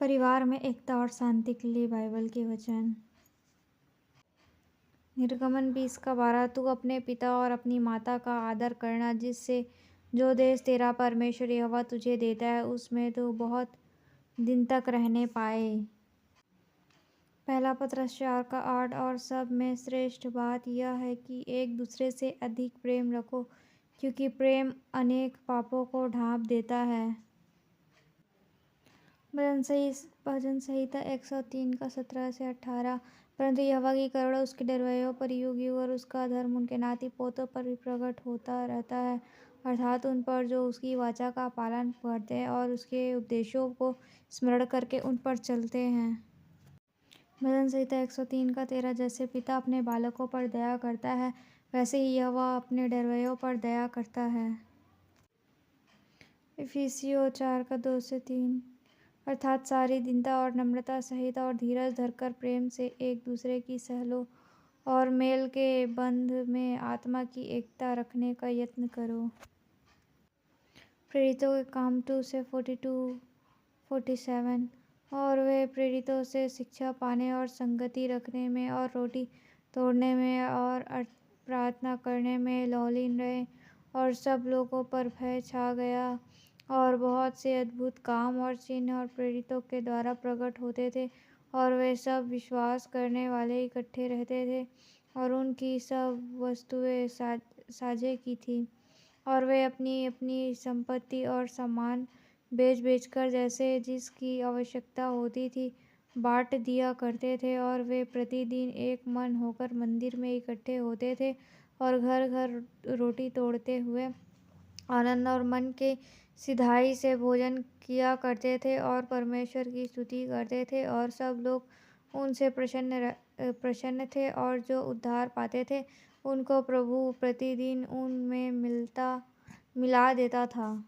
परिवार में एकता और शांति के लिए बाइबल के वचन। निर्गमन 20:12 तू अपने पिता और अपनी माता का आदर करना, जिससे जो देश तेरा परमेश्वर यहोवा तुझे देता है उसमें तू बहुत दिन तक रहने पाए। पहला पतरस 4:8 और सब में श्रेष्ठ बात यह है कि एक दूसरे से अधिक प्रेम रखो, क्योंकि प्रेम अनेक पापों को ढांप देता है। भजन संहिता 103:17-18 परंतु यहोवा की करुणा उसके डरवैयों पर युग युग और उसका धर्म उनके नाती पोतों पर भी प्रकट होता रहता है, अर्थात उन पर जो उसकी वाचा का पालन करते हैं और उसके उपदेशों को स्मरण करके उन पर चलते हैं। भजन संहिता 103:13 जैसे पिता अपने बालकों पर दया करता है, वैसे ही यहोवा अपने डरवैयों पर दया करता है। इफिसियों 4:2-3 अर्थात सारी दीनता और नम्रता सहित और धीरज धरकर प्रेम से एक दूसरे की सह लो और मेल के बंध में आत्मा की एकता रखने का यत्न करो। प्रेरितों के काम 2:42-47 और वे प्रेरितों से शिक्षा पाने और संगति रखने में और रोटी तोड़ने में और प्रार्थना करने में लौलीन रहे, और सब लोगों पर भय छा गया और बहुत से अद्भुत काम और चिन्ह और प्रेरितों के द्वारा प्रकट होते थे, और वे सब विश्वास करने वाले इकट्ठे रहते थे और उनकी सब वस्तुएं साझे की थी, और वे अपनी अपनी संपत्ति और सामान बेच बेचकर जैसे जिसकी आवश्यकता होती थी बांट दिया करते थे, और वे प्रतिदिन एक मन होकर मंदिर में इकट्ठे होते थे और घर घर रोटी तोड़ते हुए आनंद और मन के सिधाई से भोजन किया करते थे और परमेश्वर की स्तुति करते थे, और सब लोग उनसे प्रसन्न थे, और जो उद्धार पाते थे उनको प्रभु प्रतिदिन उनमें मिला देता था।